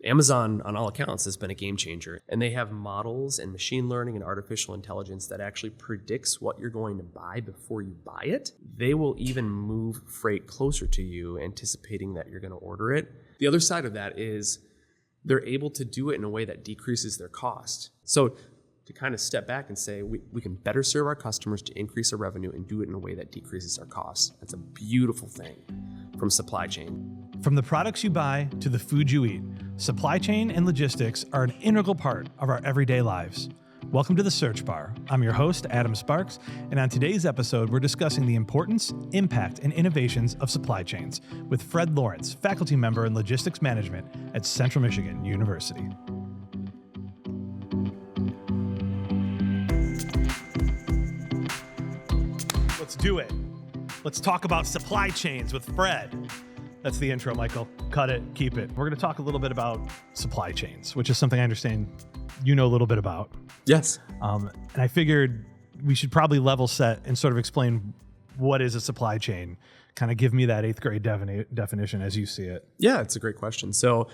Amazon, on all accounts, has been a game changer. And they have models and machine learning and artificial intelligence that actually predicts what you're going to buy before you buy it. They will even move freight closer to you, anticipating that you're going to order it. The other side of that is they're able to do it in a way that decreases their cost. So to kind of step back and say, we can better serve our customers to increase our revenue and do it in a way that decreases our costs. That's a beautiful thing from supply chain. From the products you buy to the food you eat, supply chain and logistics are an integral part of our everyday lives. Welcome to The Search Bar. I'm your host, Adam Sparks, and on today's episode, we're discussing the importance, impact, and innovations of supply chains with Fred Lawrence, faculty member in logistics management at Central Michigan University. Let's do it. Let's talk about supply chains with Fred. That's the intro, Michael. Cut it, keep it. We're going to talk a little bit about supply chains, which is something I understand you know a little bit about. Yes. And I figured we should probably level set and sort of explain what is a supply chain. Kind of give me that 8th grade definition as you see it. Yeah, it's a great question. So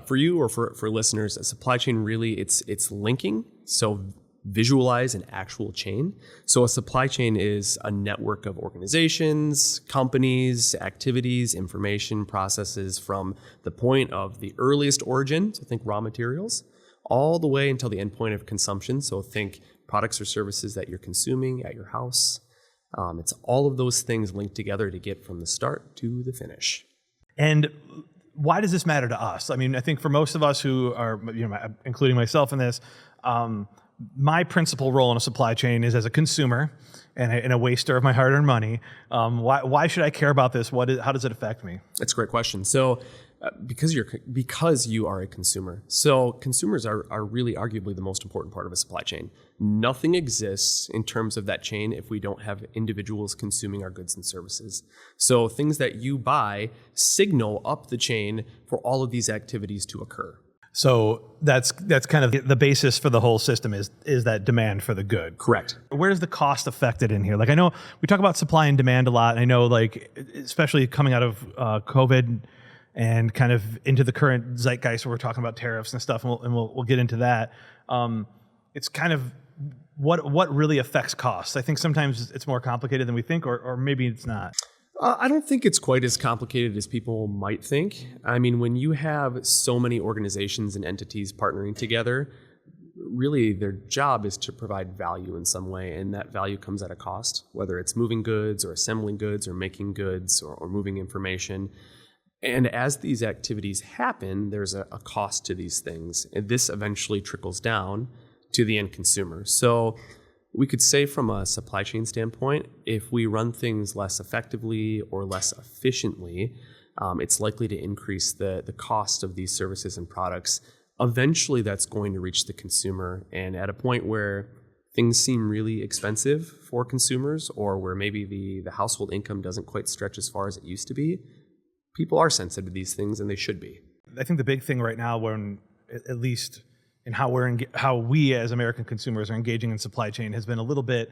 for you or for listeners, a supply chain really, it's linking. So visualize an actual chain. So a supply chain is a network of organizations, companies, activities, information, processes from the point of the earliest origin, so think raw materials, all the way until the end point of consumption. So think products or services that you're consuming at your house. It's all of those things linked together to get from the start to the finish. And why does this matter to us? I mean, I think for most of us who are, including myself in this, my principal role in a supply chain is as a consumer and a waster of my hard-earned money. Why should I care about this? How does it affect me? That's a great question. So because you are a consumer. So consumers are really arguably the most important part of a supply chain. Nothing exists in terms of that chain if we don't have individuals consuming our goods and services. So things that you buy signal up the chain for all of these activities to occur. So that's kind of the basis for the whole system is that demand for the good. Correct. Where's the cost affected in here? Like I know we talk about supply and demand a lot. And I know like, especially coming out of COVID and kind of into the current zeitgeist where we're talking about tariffs and stuff, and we'll get into that. It's kind of what really affects costs. I think sometimes it's more complicated than we think, or maybe it's not. I don't think it's quite as complicated as people might think. I mean, when you have so many organizations and entities partnering together, really their job is to provide value in some way, and that value comes at a cost, whether it's moving goods or assembling goods or making goods or moving information. And as these activities happen, there's a cost to these things, and this eventually trickles down to the end consumer. So we could say from a supply chain standpoint, if we run things less effectively or less efficiently, it's likely to increase the cost of these services and products. Eventually, that's going to reach the consumer, and at a point where things seem really expensive for consumers, or where maybe the household income doesn't quite stretch as far as it used to be, people are sensitive to these things, and they should be. I think the big thing right now, when at least in how we as American consumers are engaging in supply chain, has been a little bit.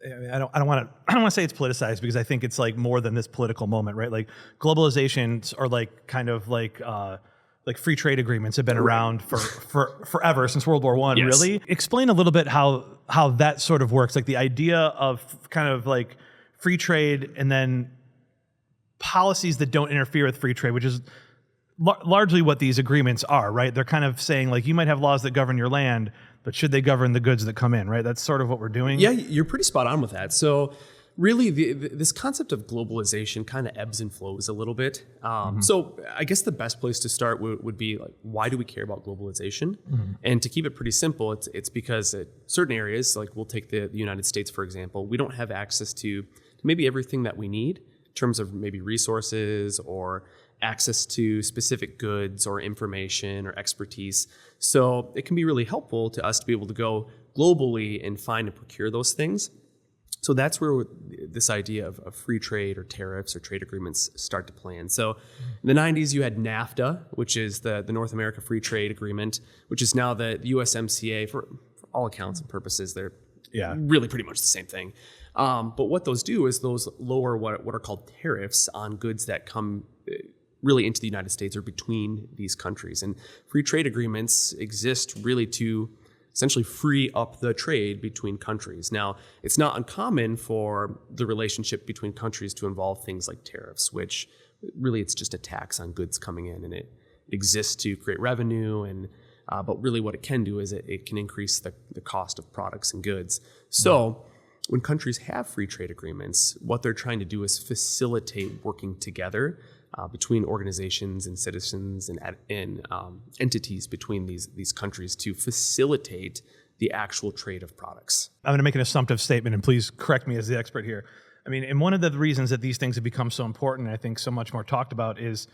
I don't want to say it's politicized, because I think it's like more than this political moment, right? Like globalization or like kind of like free trade agreements have been around for forever, since World War I. Yes. Really, explain a little bit how that sort of works. Like the idea of kind of like free trade and then policies that don't interfere with free trade, which is largely what these agreements are, right? They're kind of saying like, you might have laws that govern your land, but should they govern the goods that come in, right? That's sort of what we're doing. Yeah, you're pretty spot on with that. So really this concept of globalization kind of ebbs and flows a little bit. So I guess the best place to start would be like, why do we care about globalization? And to keep it pretty simple, it's because at certain areas, like we'll take the United States, for example, we don't have access to maybe everything that we need in terms of maybe resources or access to specific goods or information or expertise. So it can be really helpful to us to be able to go globally and find and procure those things. So that's where this idea of free trade or tariffs or trade agreements start to play in. So in the 90s, you had NAFTA, which is the North America Free Trade Agreement, which is now the USMCA. For all accounts and purposes, they're really pretty much the same thing. But what those do is those lower what are called tariffs on goods that come really into the United States or between these countries. And free trade agreements exist really to essentially free up the trade between countries. Now, it's not uncommon for the relationship between countries to involve things like tariffs, which really it's just a tax on goods coming in, and it exists to create revenue. And but really what it can do is it can increase the cost of products and goods. So when countries have free trade agreements, what they're trying to do is facilitate working together between organizations and citizens and entities between these countries to facilitate the actual trade of products. I'm going to make an assumptive statement, and please correct me as the expert here. I mean, and one of the reasons that these things have become so important, and I think so much more talked about, is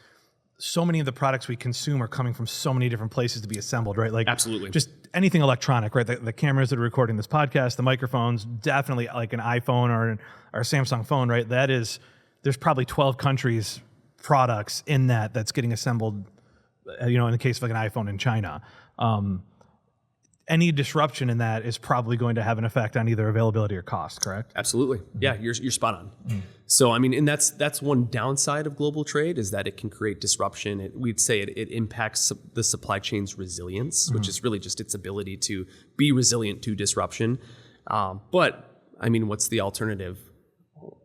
so many of the products we consume are coming from so many different places to be assembled, right? Like Absolutely. Just anything electronic, right? The cameras that are recording this podcast, the microphones, definitely like an iPhone or a Samsung phone, right? There's probably 12 countries products in that's getting assembled, in the case of like an iPhone in China. Any disruption in that is probably going to have an effect on either availability or cost, correct? Absolutely. Yeah, you're spot on. So, I mean, and that's one downside of global trade is that it can create disruption. We'd say it impacts the supply chain's resilience, which is really just its ability to be resilient to disruption. But, I mean, what's the alternative?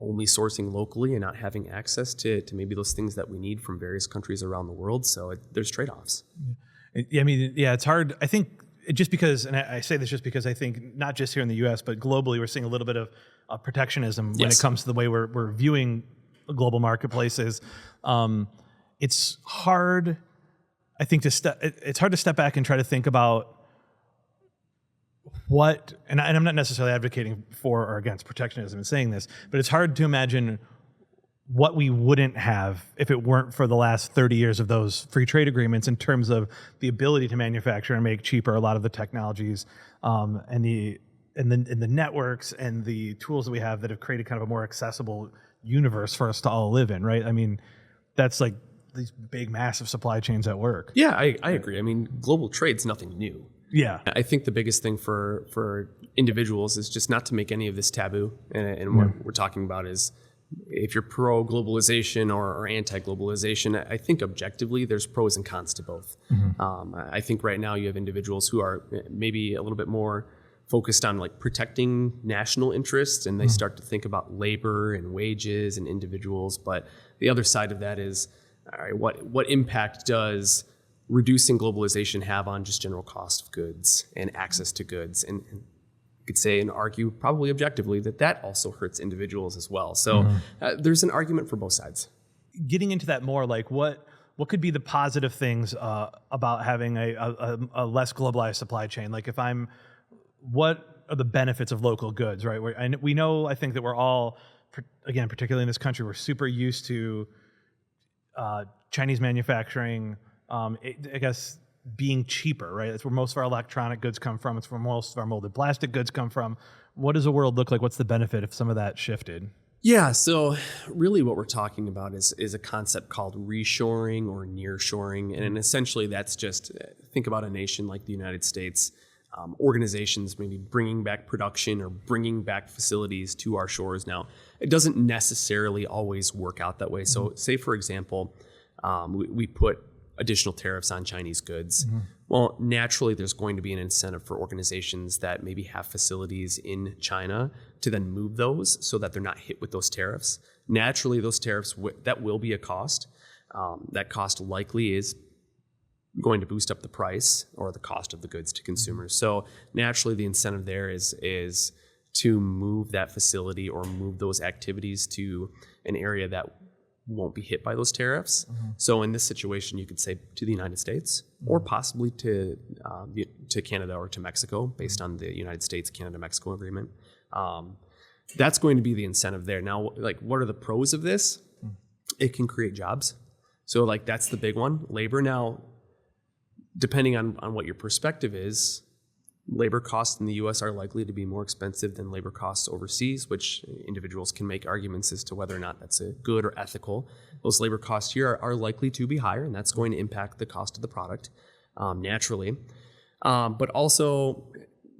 Only sourcing locally and not having access to maybe those things that we need from various countries around the world. So there's trade-offs. I mean, it's hard. I think just because, and I say this just because I think not just here in the U.S., but globally, we're seeing a little bit of protectionism when it comes to the way we're viewing global marketplaces. It's hard, I think, it's hard to step back and try to think about and I'm not necessarily advocating for or against protectionism in saying this, but it's hard to imagine what we wouldn't have if it weren't for the last 30 years of those free trade agreements in terms of the ability to manufacture and make cheaper a lot of the technologies and the networks and the tools that we have that have created kind of a more accessible universe for us to all live in, right? I mean, that's like these big, massive supply chains at work. Yeah, I agree. I mean, global trade's nothing new. Yeah. I think the biggest thing for individuals is just not to make any of this taboo. And what we're talking about is if you're pro-globalization or anti-globalization, I think objectively there's pros and cons to both. I think right now you have individuals who are maybe a little bit more focused on like protecting national interests, and they start to think about labor and wages and individuals. But the other side of that is, all right, what impact does reducing globalization have on just general cost of goods and access to goods? And you could say and argue probably objectively that also hurts individuals as well. So there's an argument for both sides. Getting into that more, like what could be the positive things about having a less globalized supply chain? Like what are the benefits of local goods, right? We know, I think that we're all, again, particularly in this country, we're super used to Chinese manufacturing, I guess being cheaper, right? That's where most of our electronic goods come from. It's where most of our molded plastic goods come from. What does the world look like? What's the benefit if some of that shifted? Yeah, so really what we're talking about is a concept called reshoring or nearshoring. And essentially that's just, think about a nation like the United States, organizations maybe bringing back production or bringing back facilities to our shores. Now, it doesn't necessarily always work out that way. So say, for example, we put additional tariffs on Chinese goods. Well, naturally, there's going to be an incentive for organizations that maybe have facilities in China to then move those so that they're not hit with those tariffs. Naturally, those tariffs, that will be a cost. That cost likely is going to boost up the price or the cost of the goods to consumers. So naturally, the incentive there is to move that facility or move those activities to an area that won't be hit by those tariffs. So in this situation, you could say to the United States or possibly to Canada or to Mexico based on the United States, Canada, Mexico agreement. That's going to be the incentive there. Now, like, what are the pros of this? It can create jobs. So like, that's the big one, labor. Now, depending on what your perspective is, labor costs in the U.S. are likely to be more expensive than labor costs overseas, which individuals can make arguments as to whether or not that's a good or ethical. Those labor costs here are likely to be higher, and that's going to impact the cost of the product naturally. But also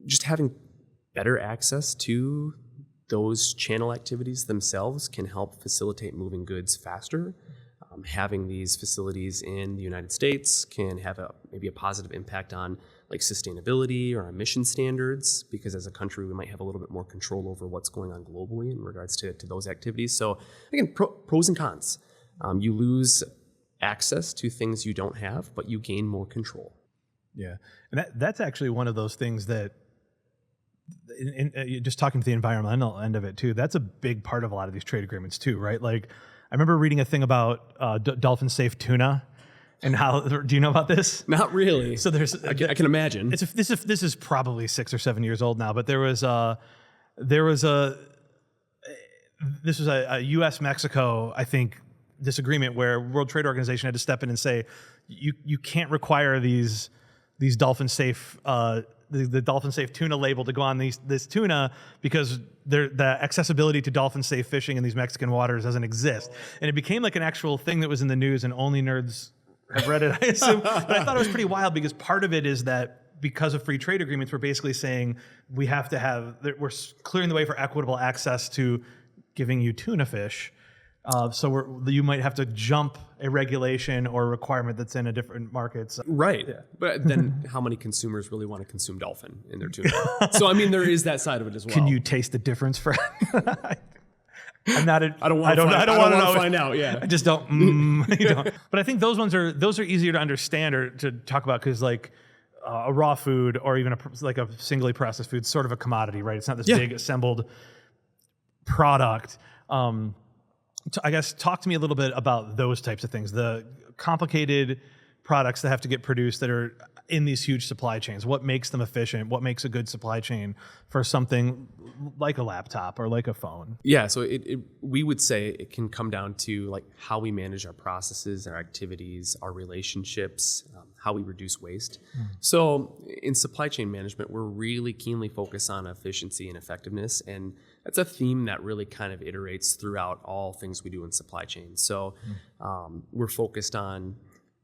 just having better access to those channel activities themselves can help facilitate moving goods faster. Having these facilities in the United States can have maybe a positive impact on like sustainability or emission standards, because as a country we might have a little bit more control over what's going on globally in regards to those activities. So again, pros and cons. You lose access to things you don't have, but you gain more control. Yeah, and that's actually one of those things that, just talking to the environmental end of it too, that's a big part of a lot of these trade agreements too, right? Like, I remember reading a thing about dolphin-safe tuna, and how. Do you know about this? Not really. So there's, I can imagine. This is probably 6 or 7 years old now, but this was a U.S. Mexico, I think, disagreement where World Trade Organization had to step in and say, you can't require these dolphin safe the dolphin safe tuna label to go on this tuna, because the accessibility to dolphin safe fishing in these Mexican waters doesn't exist. And it became like an actual thing that was in the news, and only nerds have read it, I assume. But I thought it was pretty wild, because part of it is that because of free trade agreements, we're basically saying we're clearing the way for equitable access to giving you tuna fish. So you might have to jump a regulation or a requirement that's in a different market. Right. Yeah. But then how many consumers really want to consume dolphin in their tuna? So, I mean, there is that side of it as well. Can you taste the difference, Fred? I'm not. I don't want to find out. Yeah. I just don't. You don't. But I think those are easier to understand or to talk about, because like a raw food or even like a singly processed food is sort of a commodity, right? It's not this big assembled product. I guess talk to me a little bit about those types of things, the complicated products that have to get produced that are in these huge supply chains. What makes them efficient? What makes a good supply chain for something like a laptop or like a phone? Yeah, so we would say it can come down to like how we manage our processes, our activities, our relationships, how we reduce waste. So in supply chain management, we're really keenly focused on efficiency and effectiveness, and that's a theme that really kind of iterates throughout all things we do in supply chain. So we're focused on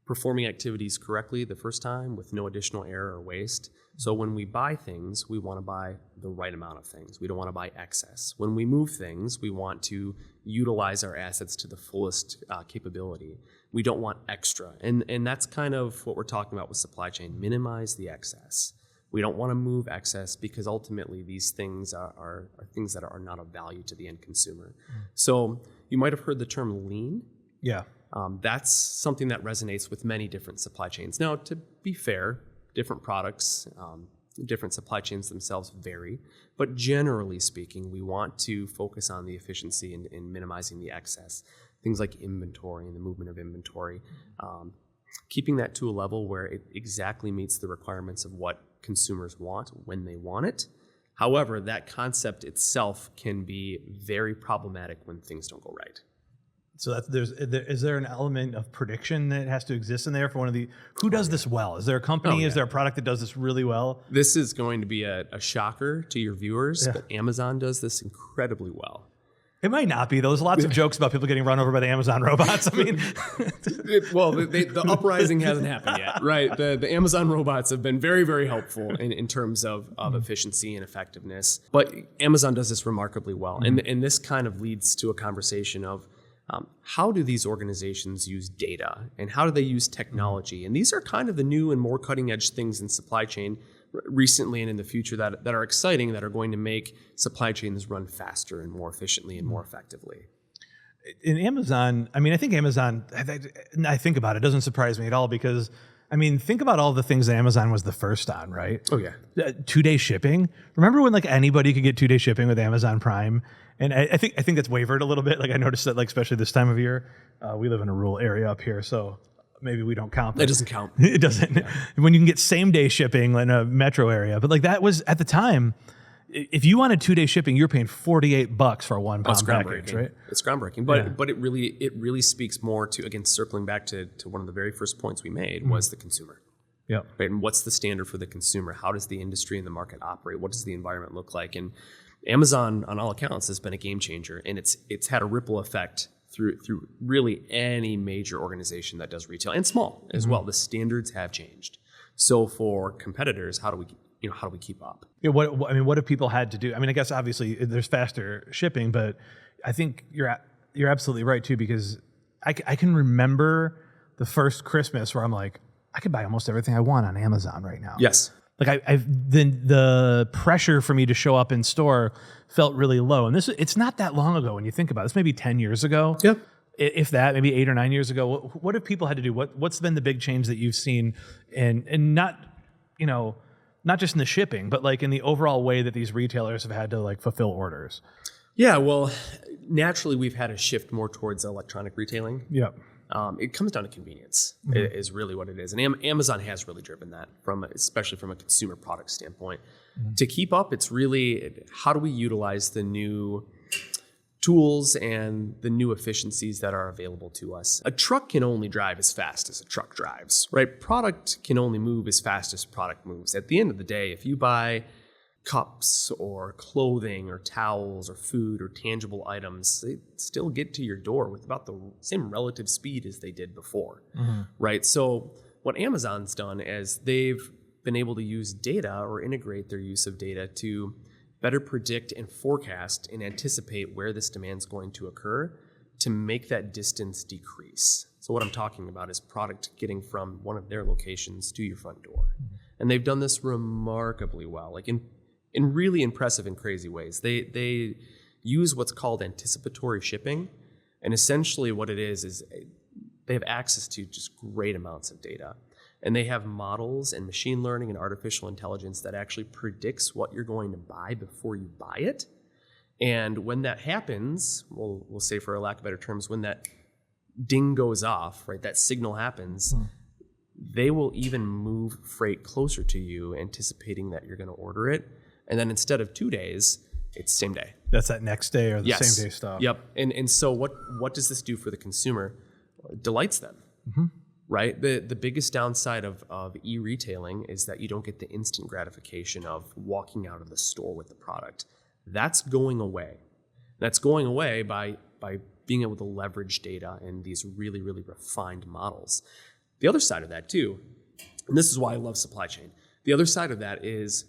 performing activities correctly the first time with no additional error or waste. So when we buy things, we want to buy the right amount of things. We don't want to buy excess. When we move things, we want to utilize our assets to the fullest capability. We don't want extra. And that's kind of what we're talking about with supply chain. Minimize the excess. We don't want to move excess, because ultimately these things are things that are not of value to the end consumer. So you might have heard the term lean. Yeah. That's something that resonates with many different supply chains. Now, to be fair, different products, different supply chains themselves vary, but generally speaking, we want to focus on the efficiency and minimizing the excess. Things like inventory and the movement of inventory, keeping that to a level where it exactly meets the requirements of what consumers want when they want it. However, that concept itself can be very problematic when things don't go right. So is there an element of prediction that has to exist in there for who does this well? Is there a company, is there a product that does this really well? This is going to be a shocker to your viewers, but Amazon does this incredibly well. It might not be. There's lots of jokes about people getting run over by the Amazon robots. I mean, the uprising hasn't happened yet, right? The Amazon robots have been very, very helpful in terms of efficiency and effectiveness. But Amazon does this remarkably well. And this kind of leads to a conversation of how do these organizations use data, and how do they use technology? And these are kind of the new and more cutting edge things in supply chain recently and in the future that are exciting, that are going to make supply chains run faster and more efficiently and more effectively. In Amazon, I mean, I think Amazon, I think about it, doesn't surprise me at all, because I mean, think about all the things that Amazon was the first on, right? Oh yeah. 2-day shipping. Remember when like anybody could get 2-day shipping with Amazon Prime? And I think that's wavered a little bit. Like I noticed that, like especially this time of year, we live in a rural area up here, so maybe we don't count. That doesn't count. It doesn't. Yeah. When you can get same-day shipping in a metro area, but like that was at the time. If you wanted 2-day shipping, you're paying $48 for a 1 pound package, right? It's groundbreaking, but it really speaks more to, again, circling back to one of the very first points we made, was the consumer. Yeah. Right? And what's the standard for the consumer? How does the industry and the market operate? What does the environment look like? And Amazon, on all accounts, has been a game changer, and it's had a ripple effect through really any major organization that does retail, and small as well. The standards have changed. So for competitors, how do we keep up? Yeah, what have people had to do? I mean, I guess obviously there's faster shipping, but I think you're absolutely right too, because I can remember the first Christmas where I'm like, I could buy almost everything I want on Amazon right now. Yes. Like the pressure for me to show up in store felt really low. And it's not that long ago when you think about it. It's maybe 10 years ago. Yep. If that, maybe 8 or 9 years ago. What have people had to do? What's been the big change that you've seen, and not, not just in the shipping, but like in the overall way that these retailers have had to like fulfill orders? Yeah, well, naturally we've had a shift more towards electronic retailing. Yep. It comes down to convenience, is really what it is. And Amazon has really driven that, especially from a consumer product standpoint. To keep up, it's really how do we utilize the new tools and the new efficiencies that are available to us. A truck can only drive as fast as a truck drives, right? Product can only move as fast as product moves. At the end of the day, if you buy cups or clothing or towels or food or tangible items, they still get to your door with about the same relative speed as they did before, right? So what Amazon's done is they've been able to use data or integrate their use of data to better predict and forecast and anticipate where this demand's going to occur to make that distance decrease. So what I'm talking about is product getting from one of their locations to your front door. And they've done this remarkably well, like in really impressive and crazy ways. They use what's called anticipatory shipping. And essentially what it is they have access to just great amounts of data. And they have models and machine learning and artificial intelligence that actually predicts what you're going to buy before you buy it. And when that happens, we'll say for a lack of better terms, when that ding goes off, right, that signal happens, they will even move freight closer to you, anticipating that you're going to order it. And then instead of 2 days, it's same day. That's that next day or the same day stuff. Yep. And so what does this do for the consumer? It delights them. Right? The biggest downside of e-retailing is that you don't get the instant gratification of walking out of the store with the product. That's going away. That's going away by being able to leverage data and these really, really refined models. The other side of that too, and this is why I love supply chain, the other side of that is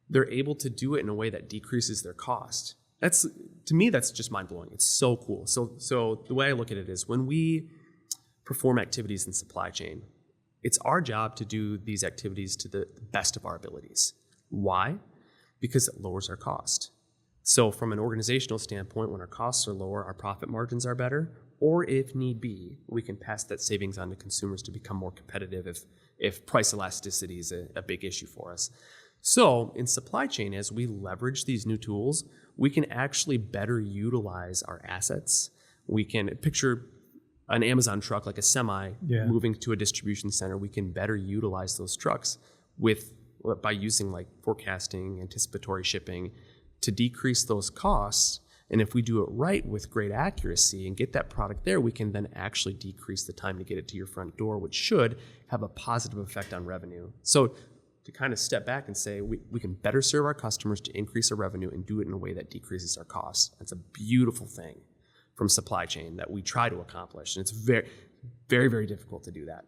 they're able to do it in a way that decreases their cost. To me, that's just mind-blowing. It's so cool. So the way I look at it is when we perform activities in supply chain, it's our job to do these activities to the best of our abilities. Why? Because it lowers our cost. So from an organizational standpoint, when our costs are lower, our profit margins are better, or if need be, we can pass that savings on to consumers to become more competitive if price elasticity is a big issue for us. So in supply chain, as we leverage these new tools, we can actually better utilize our assets. We can picture an Amazon truck, like a semi, moving to a distribution center. We can better utilize those trucks by using like forecasting, anticipatory shipping to decrease those costs. And if we do it right with great accuracy and get that product there, we can then actually decrease the time to get it to your front door, which should have a positive effect on revenue. So to kind of step back and say we can better serve our customers to increase our revenue and do it in a way that decreases our costs. That's a beautiful thing from supply chain that we try to accomplish. And it's very, very, very difficult to do that.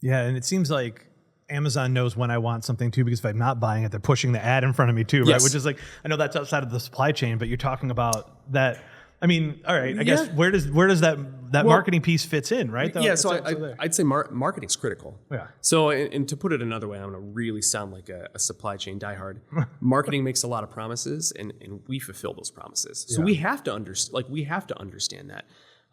Yeah, and it seems like Amazon knows when I want something too, because if I'm not buying it, they're pushing the ad in front of me too, right? Yes. Which is like, I know that's outside of the supply chain, but you're talking about that. I mean, all right, I guess where does that marketing piece fits in, right? So I'd say marketing's critical. Yeah. So, and to put it another way, I'm going to really sound like a supply chain diehard. Marketing makes a lot of promises, and we fulfill those promises. So we have to understand that.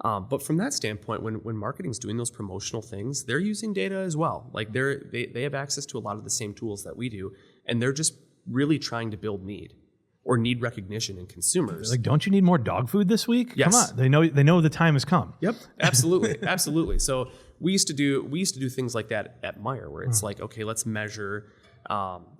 But from that standpoint, when marketing's doing those promotional things, they're using data as well. Like they have access to a lot of the same tools that we do, and they're just really trying to build need recognition in consumers. Like, don't you need more dog food this week? Yes. Come on, they know the time has come. Yep, absolutely. So we used to do things like that at Meijer, where it's like, okay, let's measure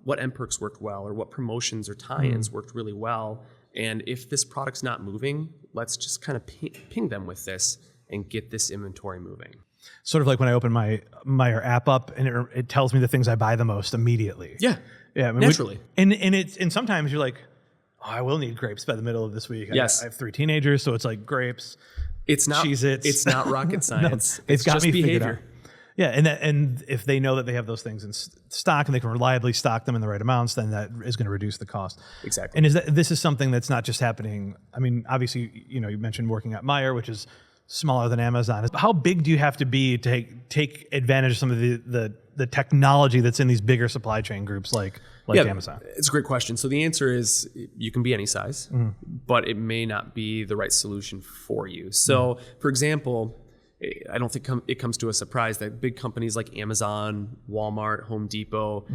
what end perks worked well, or what promotions or tie-ins worked really well. And if this product's not moving, let's just kind of ping them with this and get this inventory moving. Sort of like when I open my Meijer app up and it tells me the things I buy the most immediately. Yeah. I mean, naturally. And sometimes you're like, oh, I will need grapes by the middle of this week. Yes. I have 3 teenagers, so it's like grapes. It's not Cheez-Its. It's not rocket science. No, it's got just me figured behavior. out. Yeah, and if they know that they have those things in stock and they can reliably stock them in the right amounts, then that is going to reduce the cost. Exactly. And this is something that's not just happening. I mean, obviously, you mentioned working at Meijer, which is smaller than Amazon. How big do you have to be to take advantage of some of the technology that's in these bigger supply chain groups like Amazon? It's a great question. So the answer is you can be any size, but it may not be the right solution for you. So for example, I don't think it comes to a surprise that big companies like Amazon, Walmart, Home Depot,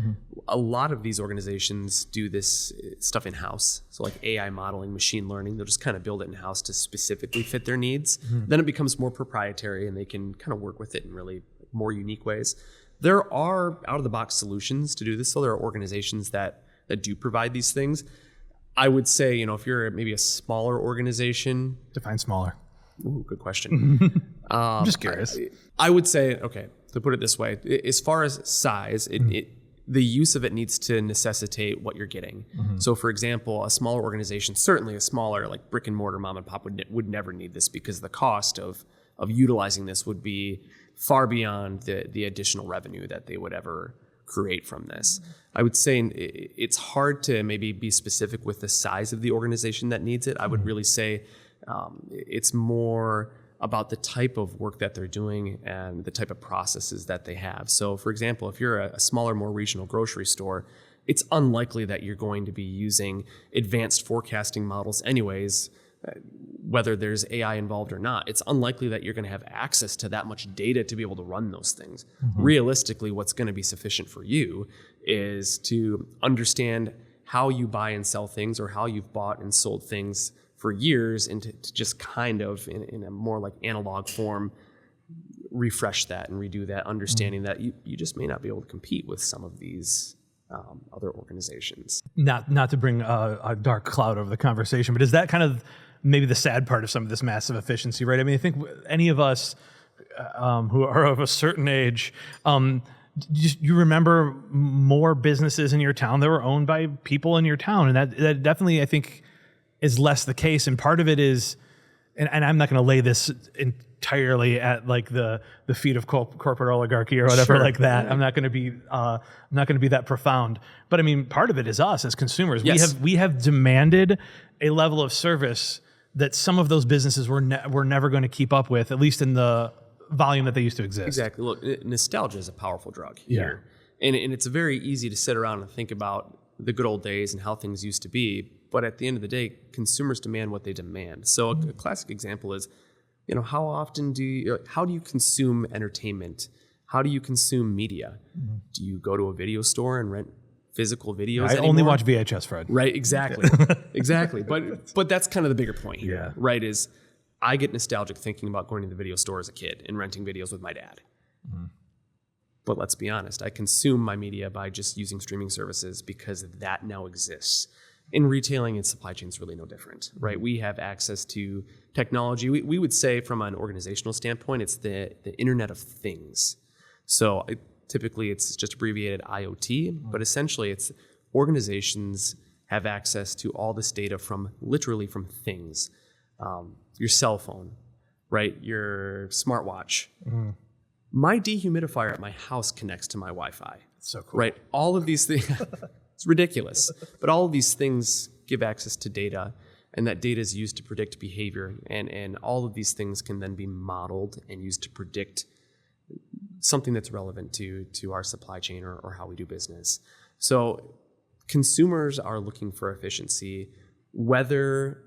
a lot of these organizations do this stuff in-house. So like AI modeling, machine learning, they'll just kind of build it in-house to specifically fit their needs. Then it becomes more proprietary and they can kind of work with it in really more unique ways. There are out-of-the-box solutions to do this. So there are organizations that do provide these things. I would say, if you're maybe a smaller organization. Define smaller. Ooh, good question. I'm just curious. I would say, okay, to put it this way, as far as size, the use of it needs to necessitate what you're getting. So for example, a smaller organization, certainly a smaller like brick and mortar mom and pop would never need this because the cost of utilizing this would be far beyond the additional revenue that they would ever create from this. I would say it's hard to maybe be specific with the size of the organization that needs it. I would really say it's more about the type of work that they're doing and the type of processes that they have. So for example, if you're a smaller, more regional grocery store, it's unlikely that you're going to be using advanced forecasting models anyways, whether there's AI involved or not. It's unlikely that you're going to have access to that much data to be able to run those things. Realistically, what's going to be sufficient for you is to understand how you buy and sell things or how you've bought and sold things for years and to just kind of in a more like analog form refresh that and redo that, understanding that you just may not be able to compete with some of these other organizations. Not to bring a dark cloud over the conversation, but is that kind of maybe the sad part of some of this massive efficiency, right? I mean, I think any of us who are of a certain age, you remember more businesses in your town that were owned by people in your town, and that definitely, I think, is less the case. And part of it is, and I'm not going to lay this entirely at like the feet of corporate oligarchy or whatever like that. Yeah. I'm not going to be that profound. But I mean, part of it is us as consumers. Yes. We have demanded a level of service that some of those businesses were never going to keep up with, at least in the volume that they used to exist. Exactly. Look, nostalgia is a powerful drug here. Yeah. And it's very easy to sit around and think about the good old days and how things used to be. But at the end of the day, consumers demand what they demand. So a classic example is, how do you consume entertainment? How do you consume media? Do you go to a video store and rent physical videos anymore? Only watch VHS, Fred. Right, exactly. Exactly. But that's kind of the bigger point here, right? Is I get nostalgic thinking about going to the video store as a kid and renting videos with my dad. But let's be honest, I consume my media by just using streaming services because that now exists. In retailing and supply chain is really no different, right? We have access to technology. We would say from an organizational standpoint, it's the Internet of Things. So typically it's just abbreviated IoT, but essentially it's organizations have access to all this data literally from things. Your cell phone, right? Your smartwatch. My dehumidifier at my house connects to my Wi-Fi. So cool. Right? All of these things, it's ridiculous. But all of these things give access to data, and that data is used to predict behavior. And all of these things can then be modeled and used to predict something that's relevant to our supply chain or how we do business. So consumers are looking for efficiency, whether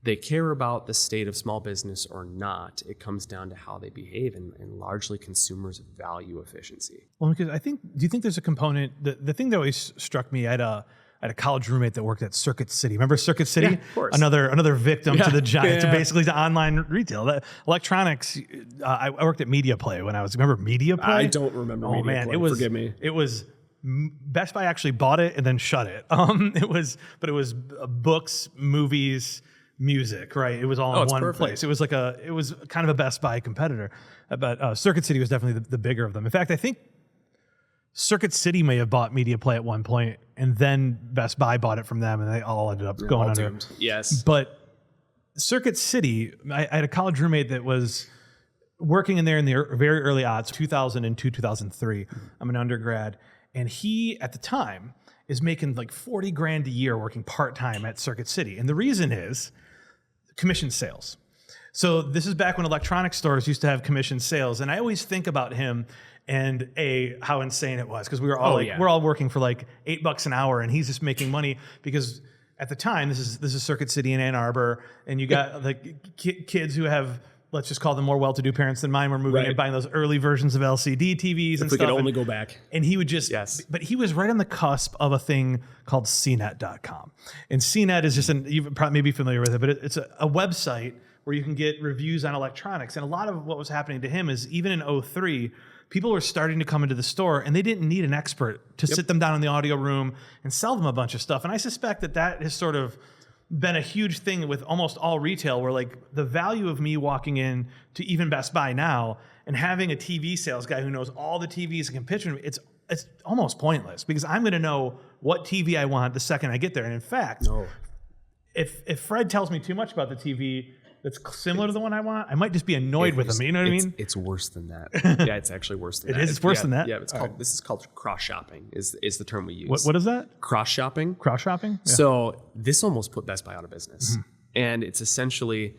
they care about the state of small business or not. It comes down to how they behave, and largely consumers value efficiency. Well, because do you think there's a component, the thing that always struck me, I had a college roommate that worked at Circuit City. Remember Circuit City? Yeah, of course. Another victim to the giant, to basically to online retail. Electronics, I worked at Media Play when remember Media Play? I don't remember Media Play, forgive me. It was, Best Buy actually bought it and then shut it. It was books, movies, music, right? It was all in one place. It was kind of a Best Buy competitor, but Circuit City was definitely the bigger of them. In fact, I think Circuit City may have bought Media Play at one point, and then Best Buy bought it from them, and they all ended up going under. Yes, but Circuit City, I had a college roommate that was working in there in the very early odds, 2002, 2003. I'm an undergrad, and he at the time is making like $40,000 a year working part time at Circuit City, and the reason is commission sales. So this is back when electronics stores used to have commission sales, and I always think about him and how insane it was, because we were all we're all working for like $8 an hour, and he's just making money because at the time this is Circuit City in Ann Arbor, and you got like kids who have, let's just call them more well-to-do parents than mine, were moving and buying those early versions of LCD TVs and stuff. If we could only go back. And he would just, but he was right on the cusp of a thing called CNET.com. And CNET is just you probably may be familiar with it, but it's a website where you can get reviews on electronics. And a lot of what was happening to him is even in 2003, people were starting to come into the store and they didn't need an expert to sit them down in the audio room and sell them a bunch of stuff. And I suspect that has sort of been a huge thing with almost all retail, where like the value of me walking in to even Best Buy now and having a TV sales guy who knows all the TVs and can pitch me, it's almost pointless, because I'm going to know what TV I want the second I get there. And in fact, if Fred tells me too much about the TV that's similar to the one I want, I might just be annoyed with him. You know what I mean? It's worse than that. Yeah, it's actually worse than that. It's worse than that? Yeah, this is called cross shopping is the term we use. What is that? Cross shopping. Cross shopping? Yeah. So this almost put Best Buy out of business. And it's essentially,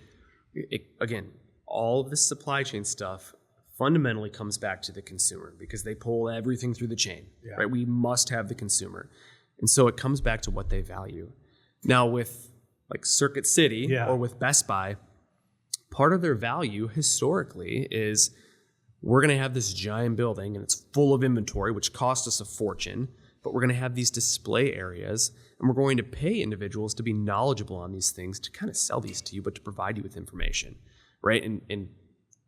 again, all of this supply chain stuff fundamentally comes back to the consumer, because they pull everything through the chain, right? We must have the consumer. And so it comes back to what they value. Now with like Circuit City or with Best Buy, part of their value historically is we're going to have this giant building and it's full of inventory, which costs us a fortune, but we're going to have these display areas and we're going to pay individuals to be knowledgeable on these things, to kind of sell these to you, but to provide you with information, right? And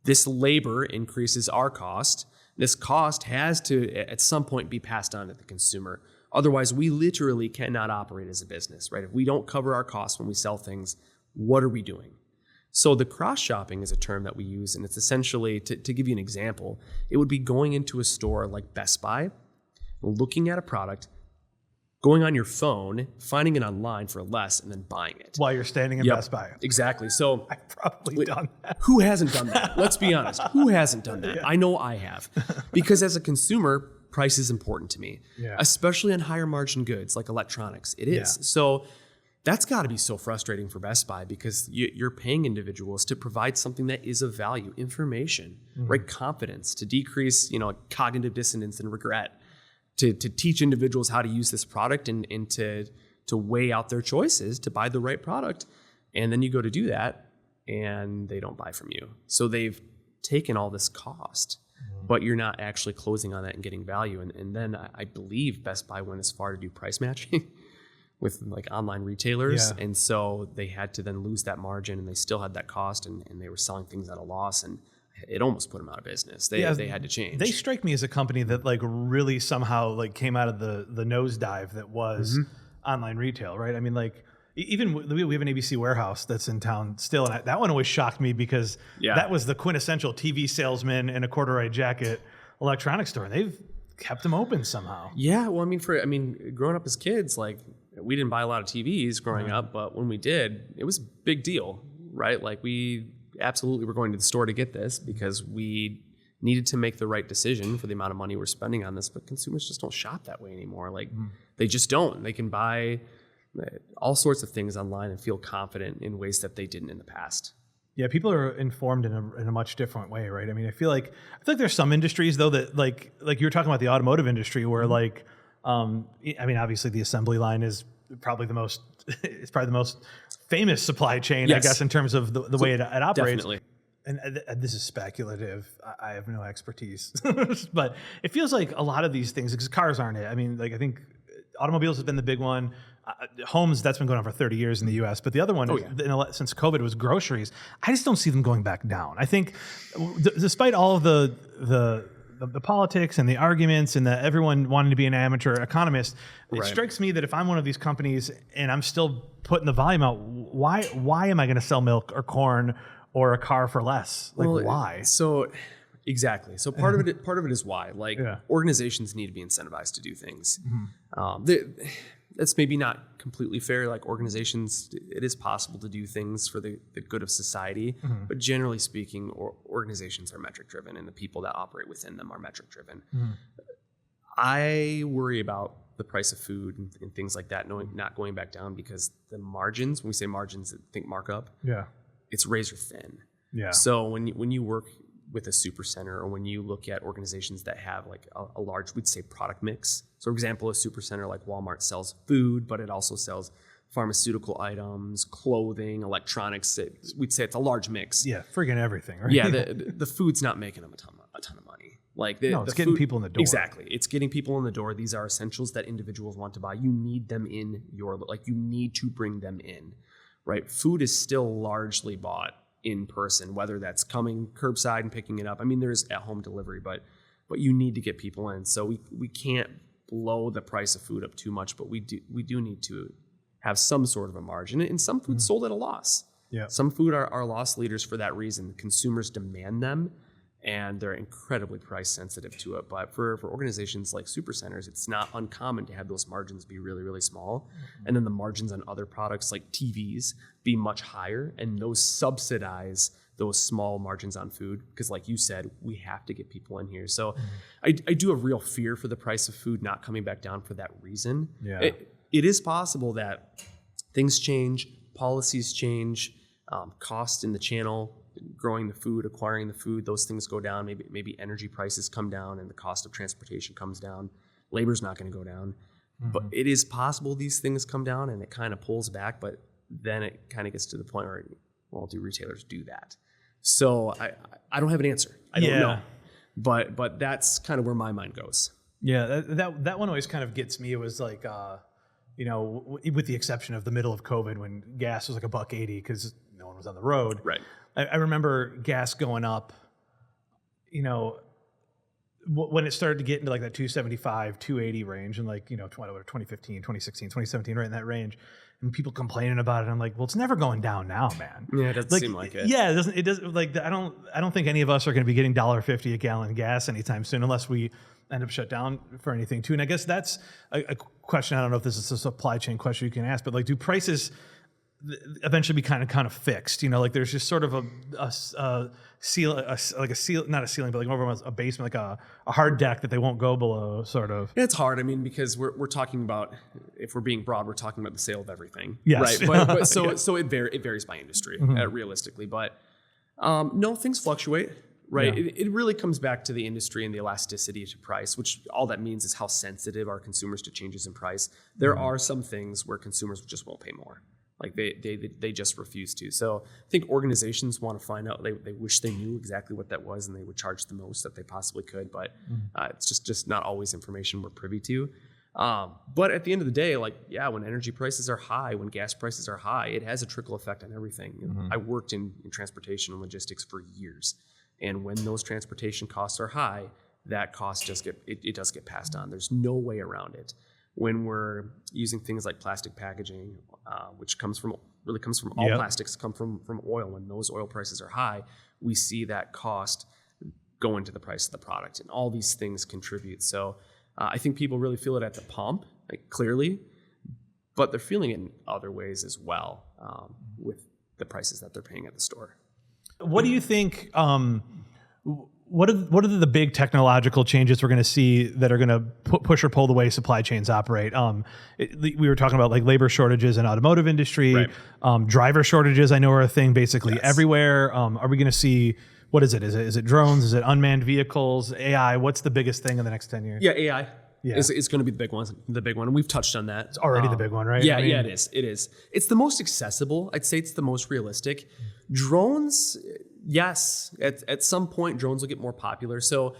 this labor increases our cost. This cost has to, at some point, be passed on to the consumer. Otherwise, we literally cannot operate as a business, right? If we don't cover our costs when we sell things, what are we doing? So the cross-shopping is a term that we use, and it's essentially, to give you an example, it would be going into a store like Best Buy, looking at a product, going on your phone, finding it online for less, and then buying it. While you're standing in Best Buy. Exactly. So I've probably done that. Who hasn't done that? Let's be honest. Who hasn't done that? I know I have. Because as a consumer, price is important to me, especially on higher margin goods like electronics. It is. So that's got to be so frustrating for Best Buy, because you're paying individuals to provide something that is of value, information, right? Confidence, to decrease, cognitive dissonance and regret, to teach individuals how to use this product and to weigh out their choices to buy the right product. And then you go to do that and they don't buy from you. So they've taken all this cost, but you're not actually closing on that and getting value. And then I believe Best Buy went as far to do price matching with like online retailers. And so they had to then lose that margin, and they still had that cost, and they were selling things at a loss, and it almost put them out of business. They had to change. They strike me as a company that like really somehow like came out of the nosedive that was online retail, right? I mean, like even we have an ABC warehouse that's in town still, and that one always shocked me, because that was the quintessential TV salesman in a corduroy jacket electronics store, and they've kept them open somehow. Yeah, well, growing up as kids, like we didn't buy a lot of TVs growing up, but when we did, it was a big deal, right? Like we absolutely were going to the store to get this because we needed to make the right decision for the amount of money we're spending on this, but consumers just don't shop that way anymore. Like they just don't. They can buy all sorts of things online and feel confident in ways that they didn't in the past. Yeah, people are informed in a much different way, right? I mean, I feel like there's some industries though that like you were talking about the automotive industry, where like, obviously the assembly line is probably the most famous supply chain, I guess, in terms of the way it operates. Definitely. And this is speculative. I have no expertise, but it feels like a lot of these things, because cars aren't it. I mean, like I think automobiles has been the big one. Homes, that's been going on for 30 years in the U.S. But the other one, since COVID, was groceries. I just don't see them going back down. I think, despite all of the politics and the arguments and everyone wanting to be an amateur economist, it strikes me that if I'm one of these companies and I'm still putting the volume out, why am I going to sell milk or corn or a car for less? Like, why? So exactly. So part of it is why. Like organizations need to be incentivized to do things. That's maybe not completely fair. Like organizations, it is possible to do things for the good of society, but generally speaking, organizations are metric driven, and the people that operate within them are metric driven. I worry about the price of food and things like that not going back down, because the margins, when we say margins, think markup, it's razor thin. Yeah. So when you work with a super center, or when you look at organizations that have like a large, we'd say, product mix. So for example, a super center like Walmart sells food, but it also sells pharmaceutical items, clothing, electronics. We'd say it's a large mix. Yeah, friggin' everything, right? Yeah, the food's not making them a ton of money. Like no, it's getting people in the door. Exactly, it's getting people in the door. These are essentials that individuals want to buy. You need them in you need to bring them in, right? Food is still largely bought in person, whether that's coming curbside and picking it up. I mean, there's at-home delivery, but you need to get people in. So we can't blow the price of food up too much, but we do need to have some sort of a margin. And some food's sold at a loss. Yeah. Some food are loss leaders for that reason. Consumers demand them, and they're incredibly price sensitive to it. But for organizations like super centers, it's not uncommon to have those margins be really, really small. And then the margins on other products like TVs be much higher, and those subsidize those small margins on food. Because like you said, we have to get people in here. So I do have real fear for the price of food not coming back down for that reason. Yeah. It is possible that things change, policies change, cost in the channel, growing the food, acquiring the food, those things go down. Maybe energy prices come down and the cost of transportation comes down. Labor's not going to go down. But it is possible these things come down and it kind of pulls back, but then it kind of gets to the point where, well, do retailers do that? So I don't have an answer. I don't know. But that's kind of where my mind goes. Yeah, that one always kind of gets me. It was like, with the exception of the middle of COVID when gas was like $1.80 because no one was on the road. Right. I remember gas going up, when it started to get into like that 275, 280 range and 2015, 2016, 2017, right in that range. And people complaining about it. I'm like, well, it's never going down now, man. Yeah, it doesn't seem like it. Yeah, it doesn't like, I don't think any of us are going to be getting $1.50 a gallon gas anytime soon unless we end up shut down for anything too. And I guess that's a question. I don't know if this is a supply chain question you can ask, but like, do prices eventually be kind of fixed? There's just sort of a seal, not a ceiling, but like over a basement, like a hard deck that they won't go below, sort of. Yeah, it's hard. I mean, because we're talking about, if we're being broad, we're talking about the sale of everything. Yes. Right. But so it varies by industry, realistically. But no, things fluctuate. Right. Yeah. It really comes back to the industry and the elasticity to price, which all that means is how sensitive are consumers to changes in price. There are some things where consumers just won't pay more. Like they just refuse to. So I think organizations want to find out. They wish they knew exactly what that was, and they would charge the most that they possibly could. But it's just not always information we're privy to. But at the end of the day, when energy prices are high, when gas prices are high, it has a trickle effect on everything. I worked in transportation and logistics for years. And when those transportation costs are high, that cost does get passed on. There's no way around it. When we're using things like plastic packaging, which comes from all plastics come from oil. When those oil prices are high, we see that cost go into the price of the product, and all these things contribute. So I think people really feel it at the pump, clearly, but they're feeling it in other ways as well, with the prices that they're paying at the store. What do you think? What are the big technological changes we're going to see that are going to push or pull the way supply chains operate? We were talking about like labor shortages in automotive industry, right. Driver shortages. I know are a thing basically everywhere. Are we going to see? What is it? Is it drones? Is it unmanned vehicles? AI? What's the biggest thing in the next 10 years? Yeah, AI. Yeah. It's going to be the big one. The big one, and we've touched on that. It's already the big one, right? Yeah, it is. It is. It's the most accessible. I'd say it's the most realistic. Drones, yes. At some point, drones will get more popular. So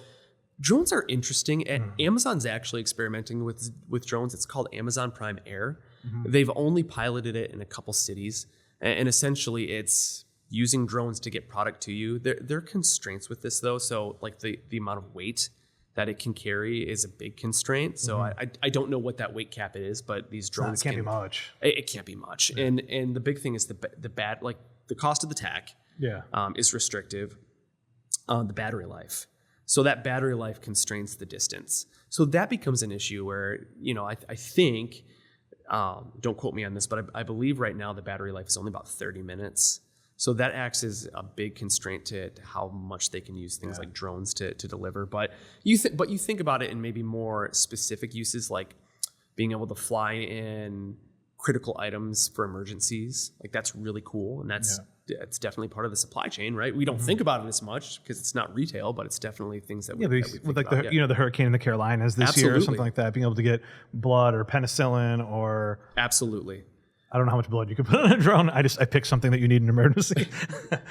drones are interesting. And Amazon's actually experimenting with drones. It's called Amazon Prime Air. They've only piloted it in a couple cities, and essentially, it's using drones to get product to you. There are constraints with this though. So like the amount of weight that it can carry is a big constraint. So I don't know what that weight cap is, but these drones can't be much. It can't be much. Yeah. And the big thing is the cost of the tack is restrictive. The battery life. So that battery life constrains the distance. So that becomes an issue where, I think, don't quote me on this, but I believe right now the battery life is only about 30 minutes. So that acts as a big constraint to how much they can use things like drones to deliver. But you think about it in maybe more specific uses, like being able to fly in critical items for emergencies. Like that's really cool, and that's definitely part of the supply chain, right? We don't think about it as much because it's not retail, but it's definitely things that we With think like about. the hurricane in the Carolinas this year or Absolutely. something like that, being able to get blood or penicillin or Absolutely. I don't know how much blood you could put on a drone. I picked something that you need in an emergency.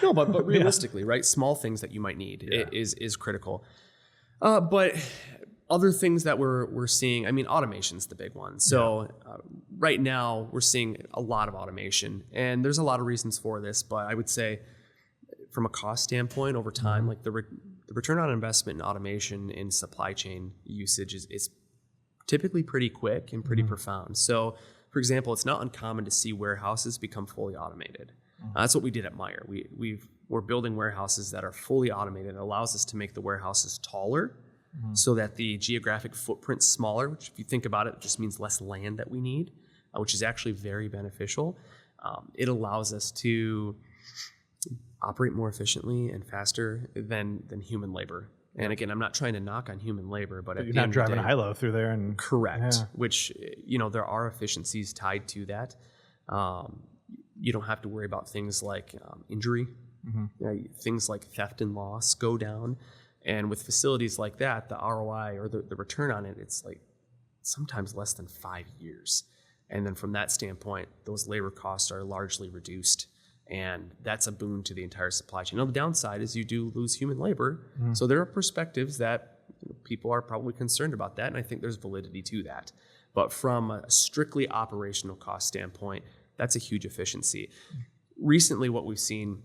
No, but realistically, right? Small things that you might need is critical. But other things that we're seeing, I mean, automation's the big one. So right now we're seeing a lot of automation, and there's a lot of reasons for this. But I would say, from a cost standpoint, over time, like the return on investment in automation in supply chain usage is typically pretty quick and pretty profound. So, for example, it's not uncommon to see warehouses become fully automated. That's what we did at Meyer. We're building warehouses that are fully automated. It allows us to make the warehouses taller so that the geographic footprint's smaller, which if you think about it, just means less land that we need, which is actually very beneficial. It allows us to operate more efficiently and faster than human labor. And again, I'm not trying to knock on human labor, but You're not driving a high-low through there. And correct, which, there are efficiencies tied to that. You don't have to worry about things like injury. Things like theft and loss go down. And with facilities like that, the ROI or the return on it, it's like sometimes less than 5 years. And then from that standpoint, those labor costs are largely reduced. And that's a boon to the entire supply chain. Now, the downside is you do lose human labor. So there are perspectives that people are probably concerned about that, and I think there's validity to that. But from a strictly operational cost standpoint, that's a huge efficiency. Recently, what we've seen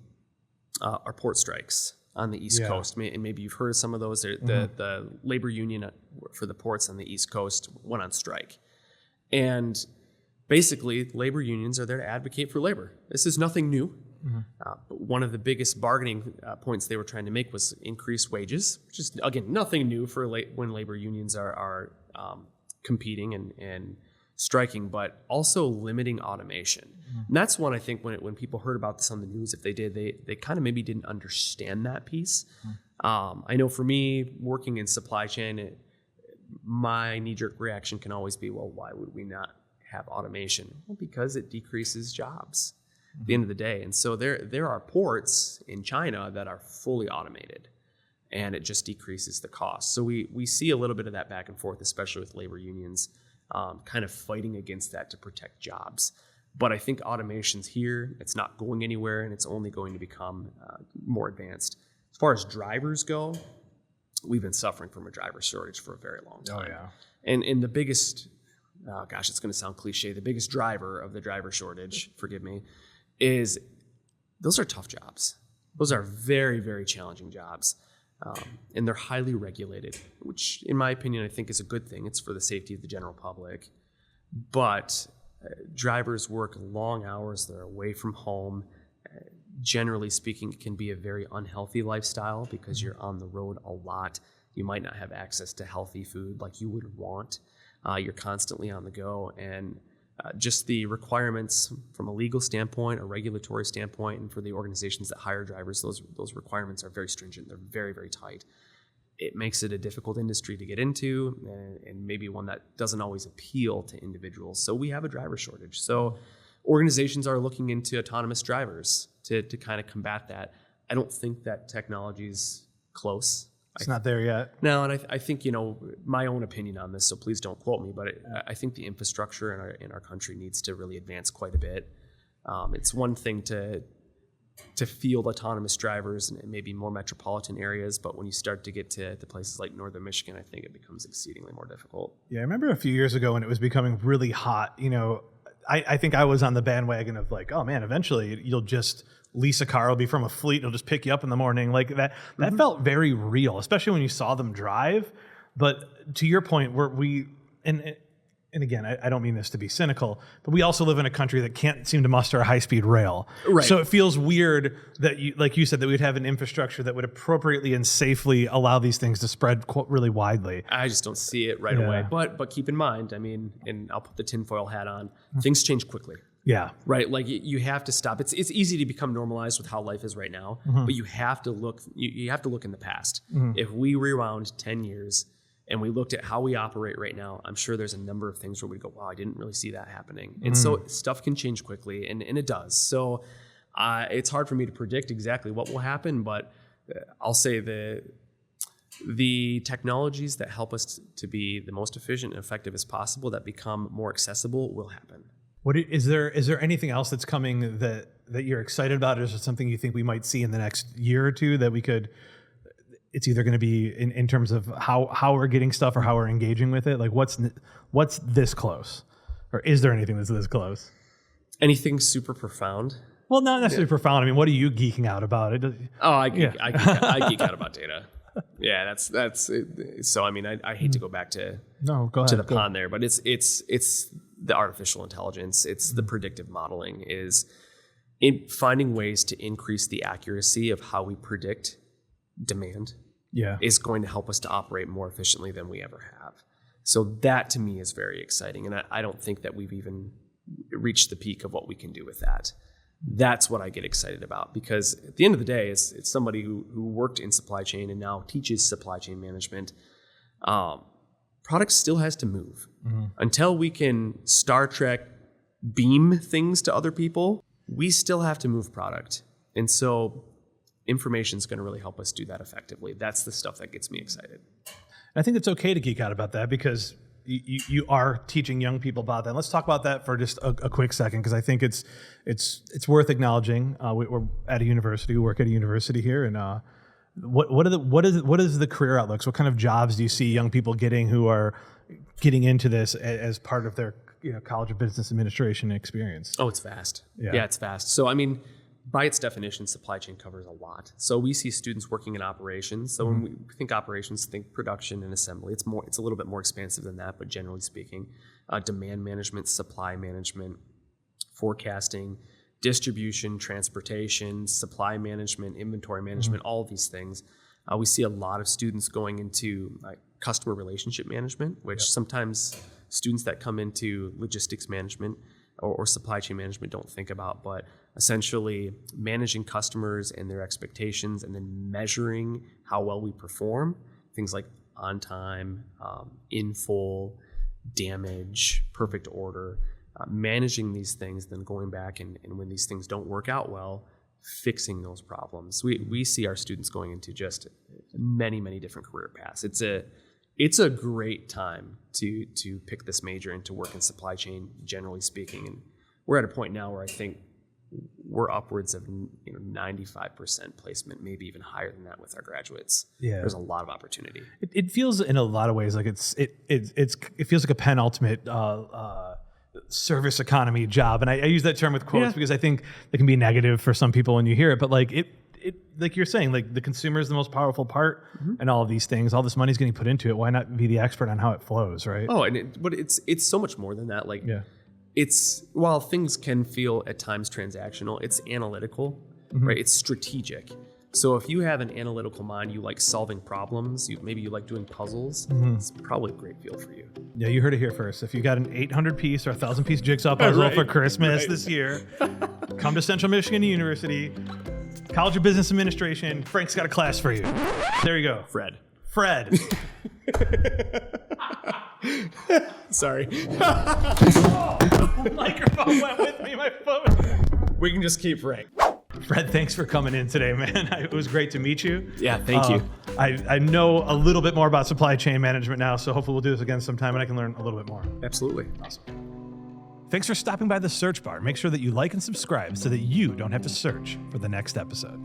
are port strikes on the East Coast. And maybe you've heard of some of those. The labor union for the ports on the East Coast went on strike. And basically, labor unions are there to advocate for labor. This is nothing new. But one of the biggest bargaining points they were trying to make was increase wages, which is, again, nothing new for when labor unions are competing and striking, but also limiting automation. And that's one, I think, when people heard about this on the news, if they did, they kind of maybe didn't understand that piece. I know for me, working in supply chain, my knee-jerk reaction can always be, well, why would we not have automation? Well, because it decreases jobs at the end of the day. And so there are ports in China that are fully automated, and it just decreases the cost. So we see a little bit of that back and forth, especially with labor unions kind of fighting against that to protect jobs. But I think automation's here. It's not going anywhere, and it's only going to become more advanced. As far as drivers go, we've been suffering from a driver shortage for a very long time. And the biggest, it's going to sound cliche, the biggest driver of the driver shortage, forgive me, is those are tough jobs. Those are very, very challenging jobs. And they're highly regulated, which in my opinion, I think is a good thing. It's for the safety of the general public. But drivers work long hours. They're away from home. Generally speaking, it can be a very unhealthy lifestyle because you're on the road a lot. You might not have access to healthy food like you would want. You're constantly on the go. And just the requirements from a legal standpoint, a regulatory standpoint, and for the organizations that hire drivers, those requirements are very stringent. They're very, very tight. It makes it a difficult industry to get into, and maybe one that doesn't always appeal to individuals. So we have a driver shortage. So organizations are looking into autonomous drivers to kind of combat that. I don't think that technology's close. It's not there yet. No, and I think, my own opinion on this, so please don't quote me, but I think the infrastructure in our country needs to really advance quite a bit. It's one thing to field autonomous drivers in maybe more metropolitan areas, but when you start to get to places like northern Michigan, I think it becomes exceedingly more difficult. Yeah, I remember a few years ago when it was becoming really hot, I think I was on the bandwagon of like, oh man, eventually you'll just lease a car, it'll be from a fleet, it'll just pick you up in the morning. Like that felt very real, especially when you saw them drive. But to your point, and again, I don't mean this to be cynical, but we also live in a country that can't seem to muster a high-speed rail. Right. So it feels weird that like you said, that we'd have an infrastructure that would appropriately and safely allow these things to spread really widely. I just don't see it right away. But keep in mind, and I'll put the tinfoil hat on, things change quickly. Yeah. Right. Like you have to stop. It's easy to become normalized with how life is right now, but you have to look. You have to look in the past. If we rewound 10 years and we looked at how we operate right now, I'm sure there's a number of things where we go, wow, I didn't really see that happening. And so stuff can change quickly, and it does. So It's hard for me to predict exactly what will happen, but I'll say the technologies that help us to be the most efficient and effective as possible, that become more accessible, will happen. Is there anything else that's coming that you're excited about? Or is there something you think we might see in the next year or two that we could? It's either going to be in terms of how we're getting stuff or how we're engaging with it. Like what's this close, or is there anything that's this close? Anything super profound? Well, not necessarily profound. I mean, what are you geeking out about? I geek out about data. Yeah, that's it. So I mean, I hate to go back to the pond there, but it's the artificial intelligence. It's the predictive modeling. Is in finding ways to increase the accuracy of how we predict demand. Yeah, is going to help us to operate more efficiently than we ever have. So that to me is very exciting, and I don't think that we've even reached the peak of what we can do with that. That's what I get excited about, because at the end of the day, it's somebody who worked in supply chain and now teaches supply chain management. Product still has to move. Mm-hmm. Until we can Star Trek beam things to other people, we still have to move product. And so information is going to really help us do that effectively. That's the stuff that gets me excited. I think it's okay to geek out about that, because you are teaching young people about that. Let's talk about that for just a quick second, because I think it's worth acknowledging. We're at a university. We work at a university here, and what is the career outlooks? What kind of jobs do you see young people getting who are getting into this as part of their College of Business Administration experience? Oh, it's vast. Yeah, it's vast. So I mean, by its definition, supply chain covers a lot. So we see students working in operations. So when we think operations, think production and assembly. It's a little bit more expansive than that, but generally speaking, demand management, supply management, forecasting, distribution, transportation, supply management, inventory management, all of these things. We see a lot of students going into customer relationship management, which sometimes students that come into logistics management or supply chain management don't think about, but essentially managing customers and their expectations, and then measuring how well we perform, things like on time, in full, damage, perfect order, managing these things, then going back and when these things don't work out well, fixing those problems. We see our students going into just many, many different career paths. It's a great time to pick this major and to work in supply chain, generally speaking. And we're at a point now where I think we're upwards of 95% placement, maybe even higher than that with our graduates. Yeah, there's a lot of opportunity. It feels in a lot of ways like it feels like a penultimate service economy job, and I use that term with quotes because I think it can be negative for some people when you hear it. But like like you're saying, like the consumer is the most powerful part, and all of these things, all this money is getting put into it. Why not be the expert on how it flows, right? Oh, but it's so much more than that. Like, it's, while things can feel at times transactional, it's analytical, right? It's strategic. So if you have an analytical mind, you like solving problems, maybe you like doing puzzles, it's probably a great field for you. Yeah, you heard it here first. If you got an 800-piece or 1,000-piece jigsaw puzzle for Christmas this year, come to Central Michigan University, College of Business Administration. Frank's got a class for you. There you go. Fred. Sorry. The microphone went with me, my phone. We can just keep Frank. Fred, thanks for coming in today, man. It was great to meet you. Yeah, thank you. I know a little bit more about supply chain management now, so hopefully we'll do this again sometime and I can learn a little bit more. Absolutely. Awesome. Thanks for stopping by the search bar. Make sure that you like and subscribe so that you don't have to search for the next episode.